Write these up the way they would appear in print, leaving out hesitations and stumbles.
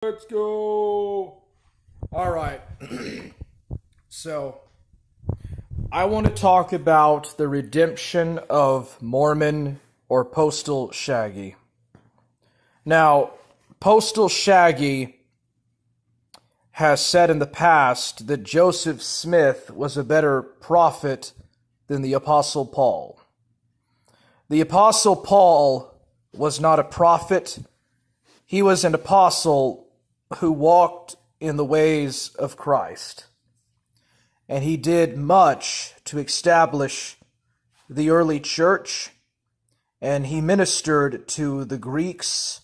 Let's go. All right. So, I want to talk about the redemption of Mormon or Postal Shaggy. Now, Postal Shaggy has said in the past that Joseph Smith was a better prophet than the Apostle Paul. The Apostle Paul was not a prophet. He was an apostle who walked in the ways of Christ. And he did much to establish the early church, and he ministered to the Greeks,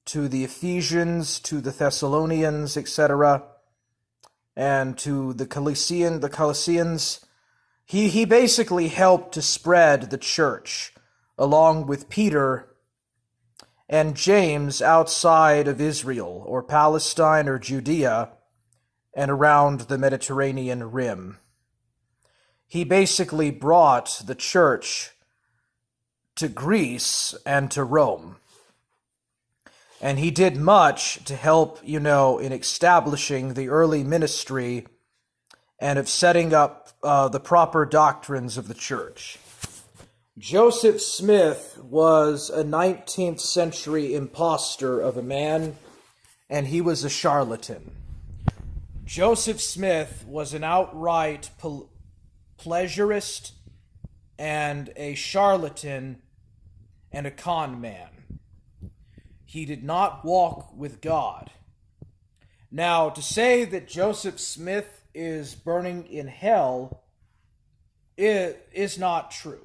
to the Ephesians, to the Thessalonians, etc., and to the Colossians. He basically helped to spread the church, along with Peter and James, outside of Israel or Palestine or Judea and around the Mediterranean rim. He basically brought the church to Greece and to Rome. And he did much to help, in establishing the early ministry and of setting up the proper doctrines of the church. Joseph Smith was a 19th century impostor of a man, and he was a charlatan. Joseph Smith was an outright pleasurist and a charlatan and a con man. He did not walk with God. Now, to say that Joseph Smith is burning in hell is not true.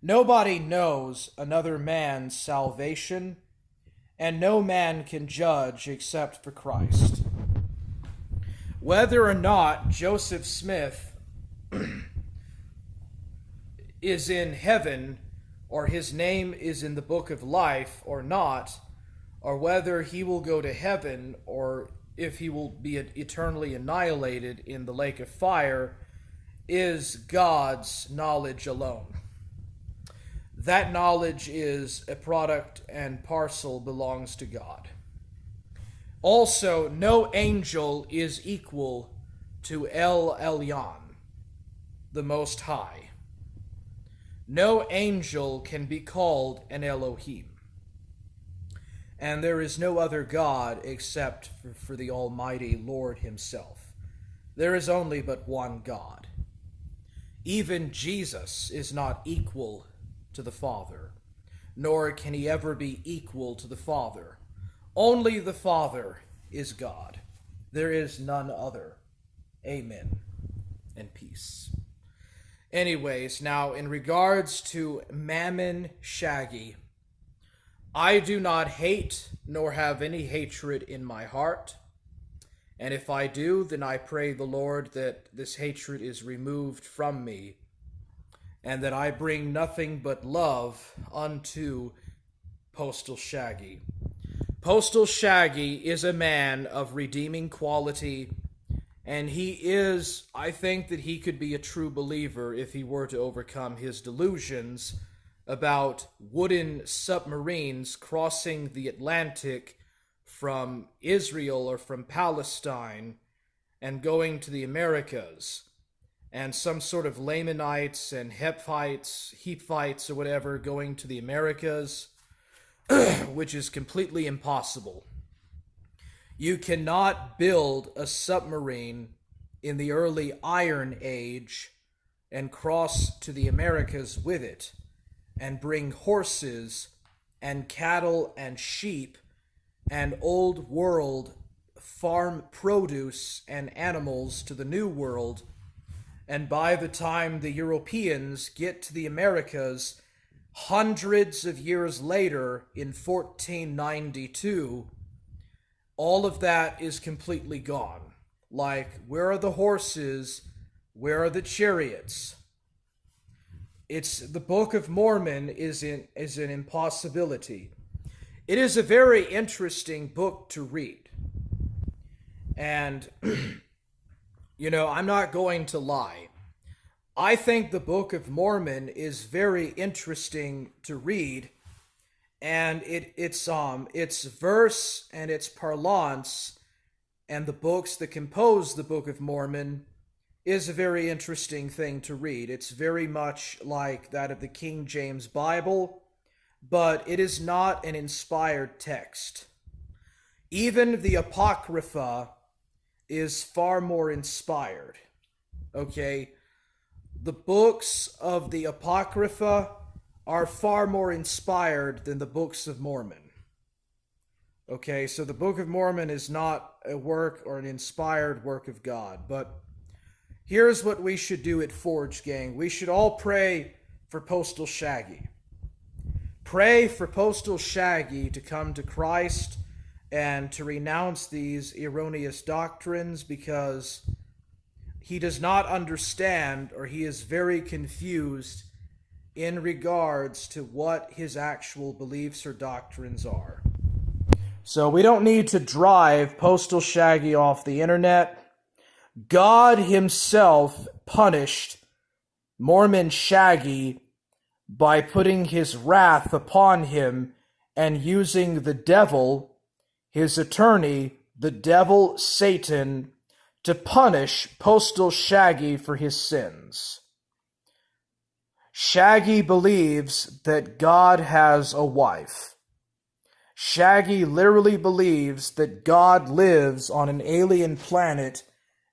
Nobody knows another man's salvation, and no man can judge except for Christ. Whether or not Joseph Smith is in heaven, or his name is in the book of life or not, or whether he will go to heaven, or if he will be eternally annihilated in the lake of fire, is God's knowledge alone. That knowledge is a product and parcel belongs to God. Also, no angel is equal to El Elyon, the Most High. No angel can be called an Elohim. And there is no other God except for the Almighty Lord Himself. There is only but one God. Even Jesus is not equal to the Father, nor can He ever be equal to the Father. Only the Father is God. There is none other. Amen and peace. Anyways, now in regards to Mammon Shaggy, I do not hate nor have any hatred in my heart. And if I do, then I pray the Lord that this hatred is removed from me, and that I bring nothing but love unto Postal Shaggy. Postal Shaggy is a man of redeeming quality, and I think that he could be a true believer if he were to overcome his delusions about wooden submarines crossing the Atlantic from Israel or from Palestine and going to the Americas, and some sort of Lamanites and Hephites or whatever going to the Americas, which is completely impossible. You cannot build a submarine in the early Iron Age and cross to the Americas with it and bring horses and cattle and sheep and old world farm produce and animals to the New World. And by the time the Europeans get to the Americas, hundreds of years later, in 1492, all of that is completely gone. Like, where are the horses? Where are the chariots? The Book of Mormon is an impossibility. It is a very interesting book to read. And I'm not going to lie. I think the Book of Mormon is very interesting to read, and its verse and its parlance and the books that compose the Book of Mormon is a very interesting thing to read. It's very much like that of the King James Bible, but it is not an inspired text. Even the Apocrypha is far more inspired. Okay? The books of the Apocrypha are far more inspired than the books of Mormon. Okay, so the Book of Mormon is not a work or an inspired work of God. But here's what we should do at Forge, gang. We should all pray for Postal Shaggy. Pray for Postal Shaggy to come to Christ and to renounce these erroneous doctrines, because he does not understand, or he is very confused in regards to what his actual beliefs or doctrines are. So we don't need to drive Postal Shaggy off the internet. God himself punished Mormon Shaggy by putting his wrath upon him and using the devil, his attorney, the devil Satan, to punish Postal Shaggy for his sins. Shaggy believes that God has a wife. Shaggy literally believes that God lives on an alien planet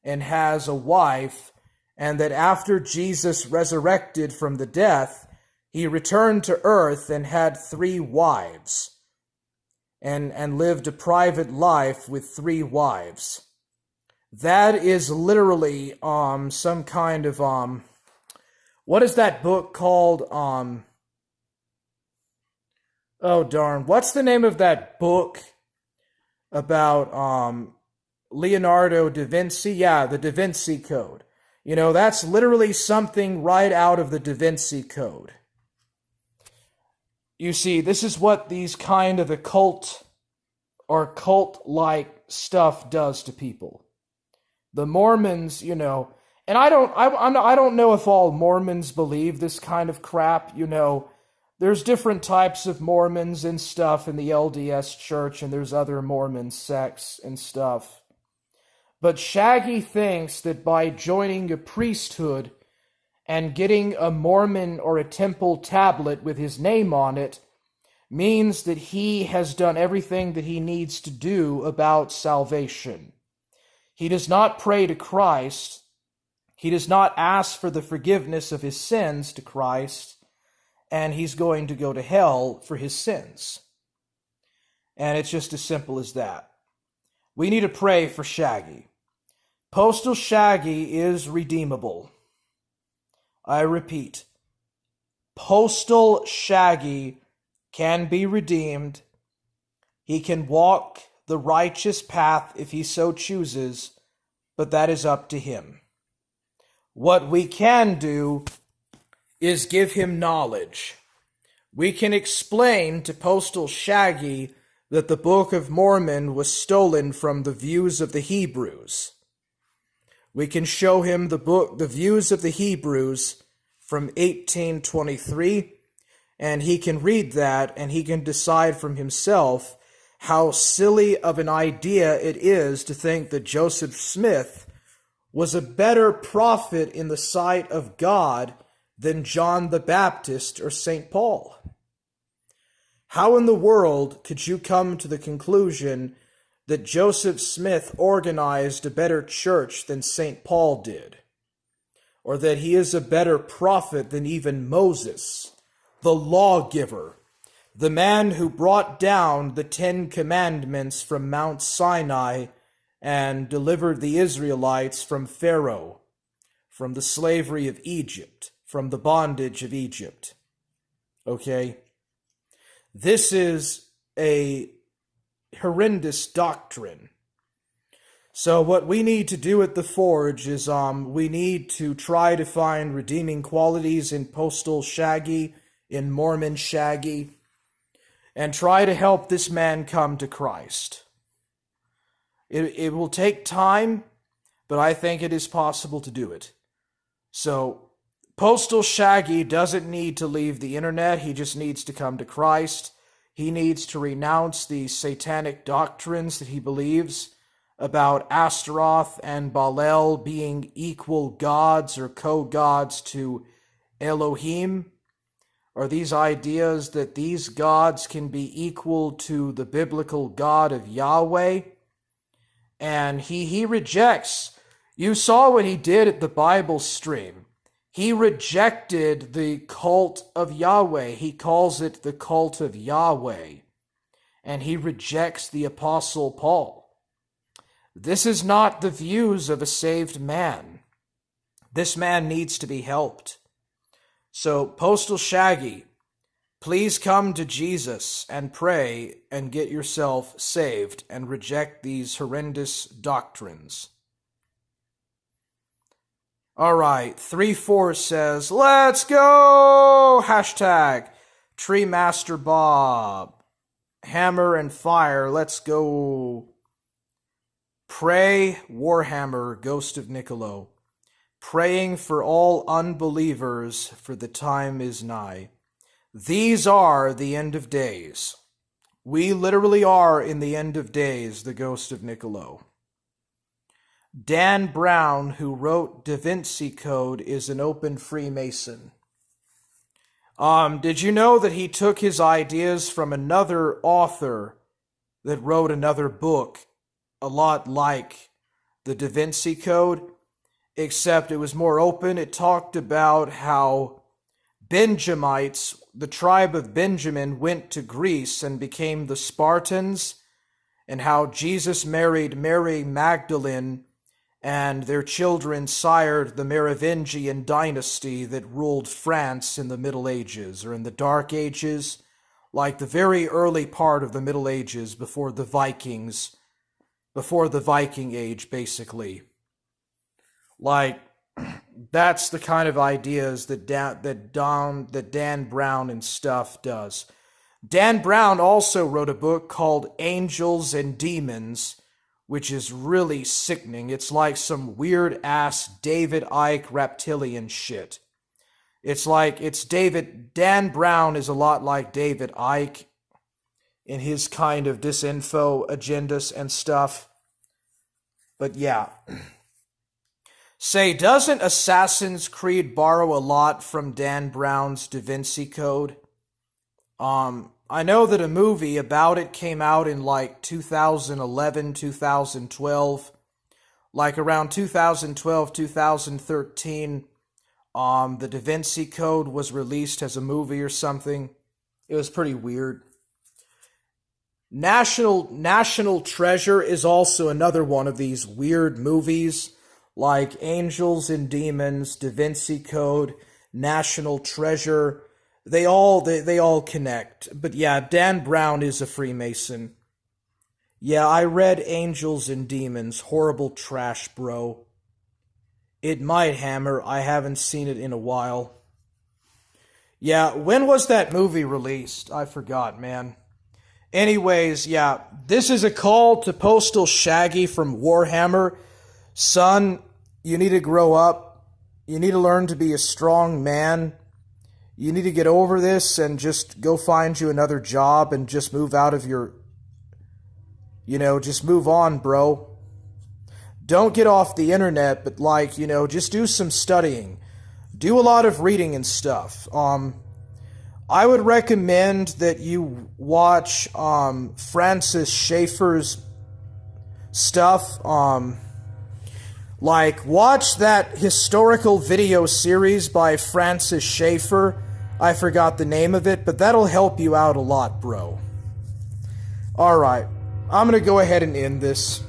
and has a wife, and that after Jesus resurrected from the death, he returned to earth and had 3 wives, and lived a private life with 3 wives. That is literally some kind of what is that book called? Oh darn, what's the name of that book about Leonardo da Vinci? Yeah, the Da Vinci Code. You know, that's literally something right out of the Da Vinci Code. You see, this is what these kind of occult or cult-like stuff does to people. The Mormons, you know, and I don't know if all Mormons believe this kind of crap, you know. There's different types of Mormons and stuff in the LDS Church, and there's other Mormon sects and stuff. But Shaggy thinks that by joining a priesthood and getting a Mormon or a temple tablet with his name on it means that he has done everything that he needs to do about salvation. He does not pray to Christ. He does not ask for the forgiveness of his sins to Christ. And he's going to go to hell for his sins. And it's just as simple as that. We need to pray for Shaggy. Postal Shaggy is redeemable. I repeat, Postal Shaggy can be redeemed. He can walk the righteous path if he so chooses, but that is up to him. What we can do is give him knowledge. We can explain to Postal Shaggy that the Book of Mormon was stolen from the views of the Hebrews. We can show him the views of the Hebrews from 1823, and he can read that, and he can decide from himself how silly of an idea it is to think that Joseph Smith was a better prophet in the sight of God than John the Baptist or St. Paul. How in the world could you come to the conclusion that Joseph Smith organized a better church than St. Paul did? Or that he is a better prophet than even Moses, the lawgiver, the man who brought down the 10 Commandments from Mount Sinai and delivered the Israelites from Pharaoh, from the slavery of Egypt, from the bondage of Egypt. Okay? This is a horrendous doctrine. So what we need to do at the Forge is we need to try to find redeeming qualities in Postal Shaggy, in Mormon Shaggy, and try to help this man come to Christ. It will take time, but I think it is possible to do it. So Postal Shaggy doesn't need to leave the internet. He just needs to come to Christ. He needs to renounce the satanic doctrines that he believes about Astaroth and Baalel being equal gods or co-gods to Elohim, or these ideas that these gods can be equal to the biblical God of Yahweh. And he rejects. You saw what he did at the Bible stream. He rejected the cult of Yahweh. He calls it the cult of Yahweh. And he rejects the Apostle Paul. This is not the views of a saved man. This man needs to be helped. So, Postal Shaggy, please come to Jesus and pray and get yourself saved and reject these horrendous doctrines. All right, 3-4 says, let's go! Hashtag Tree Master Bob. Hammer and fire, let's go. Pray, Warhammer, Ghost of Niccolo. Praying for all unbelievers, for the time is nigh. These are the end of days. We literally are in the end of days, the Ghost of Niccolo. Dan Brown, who wrote Da Vinci Code, is an open Freemason. Did you know that he took his ideas from another author that wrote another book a lot like the Da Vinci Code, except it was more open? It talked about how Benjamites, the tribe of Benjamin, went to Greece and became the Spartans, and how Jesus married Mary Magdalene, and their children sired the Merovingian dynasty that ruled France in the Middle Ages, or in the Dark Ages, like the very early part of the Middle Ages before the Vikings, before the Viking Age, basically. Like, that's the kind of ideas that Dan Brown and stuff does. Dan Brown also wrote a book called Angels and Demons, which is really sickening. It's like some weird-ass David Icke reptilian shit. Dan Brown is a lot like David Icke in his kind of disinfo agendas and stuff. But yeah. Say, doesn't Assassin's Creed borrow a lot from Dan Brown's Da Vinci Code? I know that a movie about it came out in like 2011, 2012. Like around 2012, 2013, the Da Vinci Code was released as a movie or something. It was pretty weird. National Treasure is also another one of these weird movies, like Angels and Demons, Da Vinci Code, National Treasure. They all connect. But yeah, Dan Brown is a Freemason. Yeah, I read Angels and Demons. Horrible trash, bro. It might, Hammer. I haven't seen it in a while. Yeah, when was that movie released? I forgot, man. Anyways, yeah, this is a call to Postal Shaggy from Warhammer. Son, you need to grow up. You need to learn to be a strong man. You need to get over this and just go find you another job and just move out of your... just move on, bro. Don't get off the internet, but just do some studying. Do a lot of reading and stuff. I would recommend that you watch Francis Schaeffer's stuff. Watch that historical video series by Francis Schaeffer. I forgot the name of it, but that'll help you out a lot, bro. Alright, I'm gonna go ahead and end this.